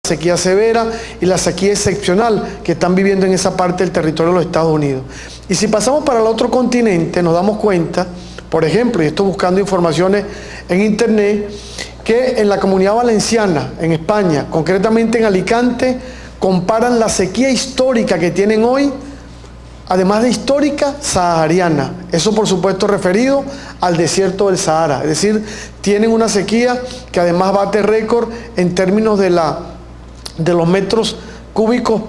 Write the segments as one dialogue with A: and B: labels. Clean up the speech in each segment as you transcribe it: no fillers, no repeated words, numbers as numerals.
A: sequía severa y la sequía excepcional que están viviendo en esa parte del territorio de los Estados Unidos. Y si pasamos para el otro continente, nos damos cuenta, por ejemplo, y estoy buscando informaciones en internet, que en la Comunidad Valenciana, en España, concretamente en Alicante, comparan la sequía histórica que tienen hoy, además de histórica, sahariana. Eso por supuesto referido al desierto del Sahara. Es decir, tienen una sequía que además bate récord en términos de los metros cúbicos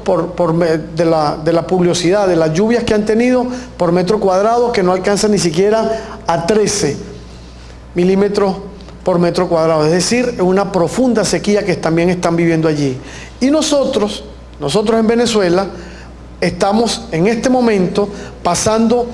A: de la pluviosidad, de las lluvias que han tenido por metro cuadrado, que no alcanzan ni siquiera a 13 milímetros por metro cuadrado. Es decir, una profunda sequía que también están viviendo allí. Y nosotros en Venezuela, estamos en este momento pasando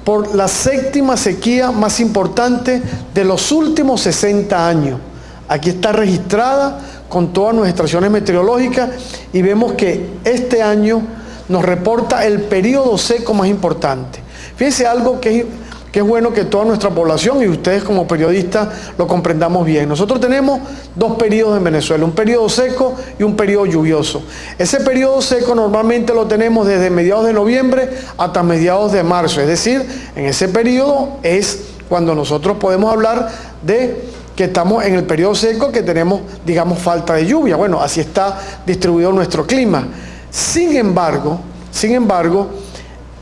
A: por la séptima sequía más importante de los últimos 60 años. Aquí está registrada con todas nuestras estaciones meteorológicas y vemos que este año nos reporta el periodo seco más importante. Fíjense algo que es bueno que toda nuestra población y ustedes como periodistas lo comprendamos bien. Nosotros tenemos dos periodos en Venezuela, un periodo seco y un periodo lluvioso. Ese periodo seco normalmente lo tenemos desde mediados de noviembre hasta mediados de marzo, es decir, en ese periodo es cuando nosotros podemos hablar de que estamos en el periodo seco, que tenemos, digamos, falta de lluvia. Bueno, así está distribuido nuestro clima. Sin embargo,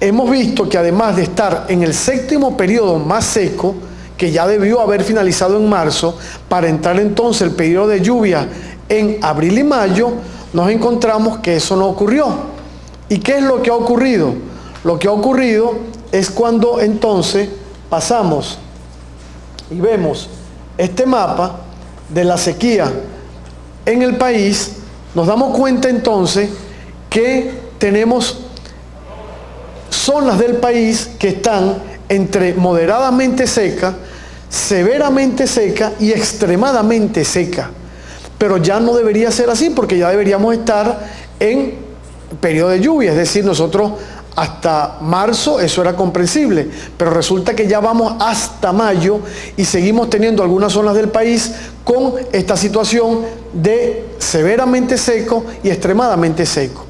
A: hemos visto que además de estar en el séptimo periodo más seco, que ya debió haber finalizado en marzo, para entrar entonces el periodo de lluvia en abril y mayo, nos encontramos que eso no ocurrió. ¿Y qué es lo que ha ocurrido? Lo que ha ocurrido es cuando entonces pasamos y vemos este mapa de la sequía en el país, nos damos cuenta entonces que tenemos zonas del país que están entre moderadamente seca, severamente seca y extremadamente seca. Pero ya no debería ser así, porque ya deberíamos estar en periodo de lluvia, es decir, nosotros hasta marzo eso era comprensible, pero resulta que ya vamos hasta mayo y seguimos teniendo algunas zonas del país con esta situación de severamente seco y extremadamente seco.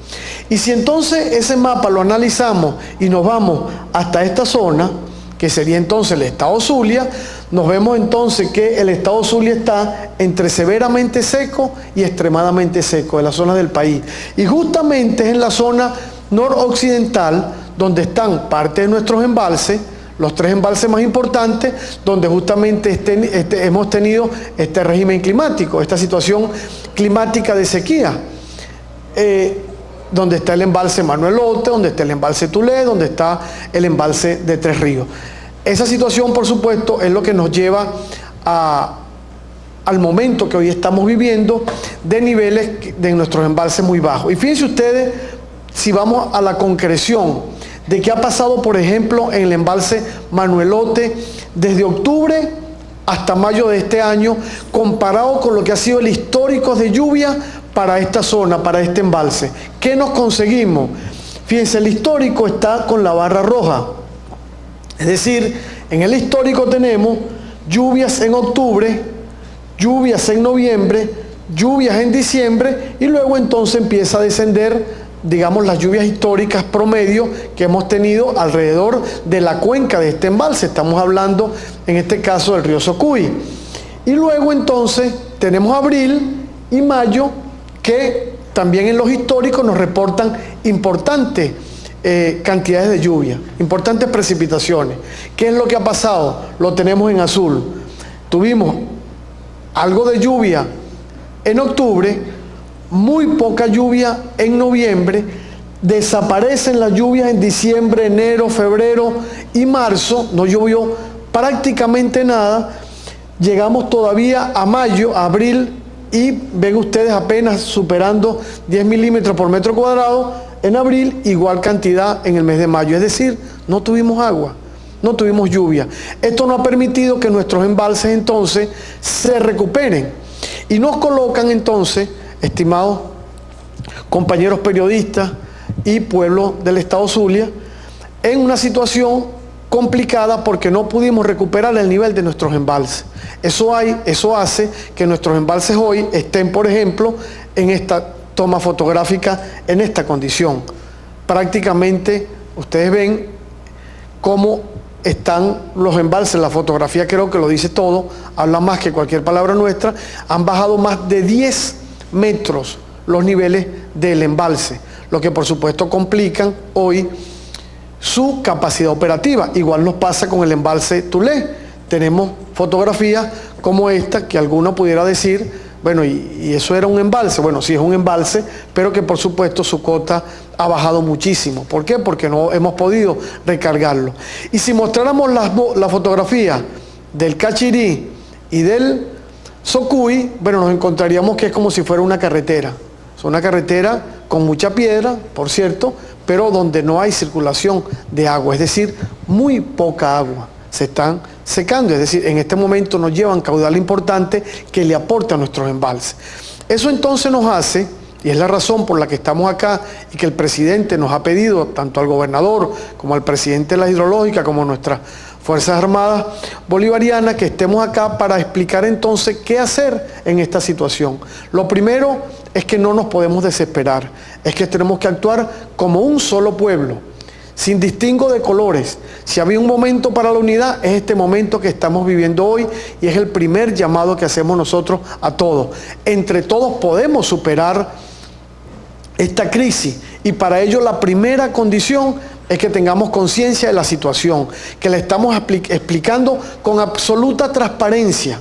A: Y si entonces ese mapa lo analizamos y nos vamos hasta esta zona, que sería entonces el estado Zulia, nos vemos entonces que el estado Zulia está entre severamente seco y extremadamente seco, de las zonas del país. Y justamente es en la zona noroccidental donde están parte de nuestros embalses, los tres embalses más importantes, donde justamente hemos tenido este régimen climático, esta situación climática de sequía. Donde está el embalse Manuelote, donde está el embalse Tulé, donde está el embalse de Tres Ríos. Esa situación, por supuesto, es lo que nos lleva al momento que hoy estamos viviendo de niveles de nuestros embalses muy bajos. Y fíjense ustedes, si vamos a la concreción de qué ha pasado, por ejemplo, en el embalse Manuelote desde octubre hasta mayo de este año, comparado con lo que ha sido el histórico de lluvia para esta zona, para este embalse. ¿Qué nos conseguimos? Fíjense, el histórico está con la barra roja. Es decir, en el histórico tenemos lluvias en octubre, lluvias en noviembre, lluvias en diciembre y luego entonces empieza a descender, digamos, las lluvias históricas promedio que hemos tenido alrededor de la cuenca de este embalse. Estamos hablando en este caso del río Socuy. Y luego entonces tenemos abril y mayo, que también en los históricos nos reportan importantes cantidades de lluvia, importantes precipitaciones. ¿Qué es lo que ha pasado? Lo tenemos en azul. Tuvimos algo de lluvia en octubre, muy poca lluvia en noviembre, desaparecen las lluvias en diciembre, enero, febrero y marzo, no llovió prácticamente nada. Llegamos todavía a mayo, a abril, y ven ustedes apenas superando 10 milímetros por metro cuadrado en abril, igual cantidad en el mes de mayo. Es decir, no tuvimos agua, no tuvimos lluvia. Esto no ha permitido que nuestros embalses entonces se recuperen y nos colocan entonces, estimados compañeros periodistas y pueblo del estado Zulia, en una situación complicada porque no pudimos recuperar el nivel de nuestros embalses. Eso hace que nuestros embalses hoy estén, por ejemplo, en esta toma fotográfica en esta condición. Prácticamente ustedes ven cómo están los embalses. La fotografía creo que lo dice todo, habla más que cualquier palabra nuestra. Han bajado más de 10 metros los niveles del embalse, lo que por supuesto complican hoy su capacidad operativa. Igual nos pasa con el embalse Tulé. Tenemos fotografías como esta que alguno pudiera decir, bueno, ¿y eso era un embalse? Bueno, sí es un embalse, pero que por supuesto su cota ha bajado muchísimo. ¿Por qué? Porque no hemos podido recargarlo. Y si mostráramos la fotografía del Cachirí y del Socuy, bueno, nos encontraríamos que es como si fuera una carretera. Es una carretera con mucha piedra, por cierto, pero donde no hay circulación de agua, es decir, muy poca agua. Se están secando, es decir, en este momento nos llevan caudal importante que le aporta a nuestros embalses. Eso entonces nos hace, y es la razón por la que estamos acá y que el presidente nos ha pedido, tanto al gobernador como al presidente de la hidrológica, como a nuestras Fuerzas Armadas Bolivarianas, que estemos acá para explicar entonces qué hacer en esta situación. Lo primero es que no nos podemos desesperar, es que tenemos que actuar como un solo pueblo, sin distingo de colores. Si había un momento para la unidad, es este momento que estamos viviendo hoy y es el primer llamado que hacemos nosotros a todos. Entre todos podemos superar esta crisis y para ello la primera condición es que tengamos conciencia de la situación, que la estamos explicando con absoluta transparencia,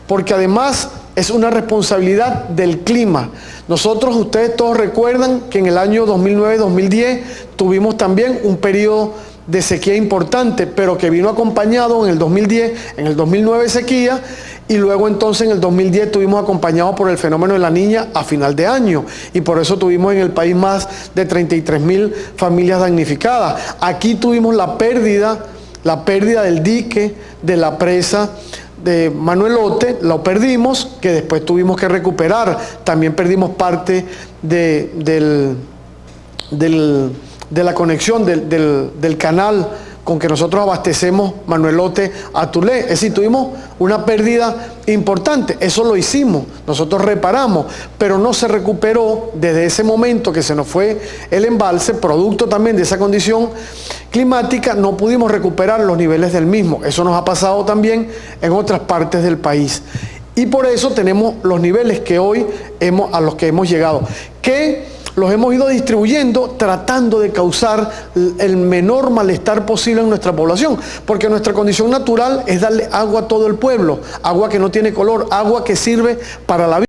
A: porque además es una responsabilidad del clima. Nosotros, ustedes todos recuerdan que en el año 2009-2010 tuvimos también un periodo de sequía importante, pero que vino acompañado en el 2010, en el 2009 sequía, y luego entonces en el 2010 estuvimos acompañados por el fenómeno de la Niña a final de año, y por eso tuvimos en el país más de 33.000 familias damnificadas. Aquí tuvimos la pérdida del dique, de la presa de Manuelote, lo perdimos, que después tuvimos que recuperar. También perdimos parte de la conexión del canal con que nosotros abastecemos Manuelote a Tulé. Es decir, tuvimos una pérdida importante. Eso lo hicimos, nosotros reparamos, pero no se recuperó desde ese momento que se nos fue el embalse, producto también de esa condición climática, no pudimos recuperar los niveles del mismo. Eso nos ha pasado también en otras partes del país. Y por eso tenemos los niveles que hoy a los que hemos llegado, que los hemos ido distribuyendo tratando de causar el menor malestar posible en nuestra población, porque nuestra condición natural es darle agua a todo el pueblo, agua que no tiene color, agua que sirve para la vida.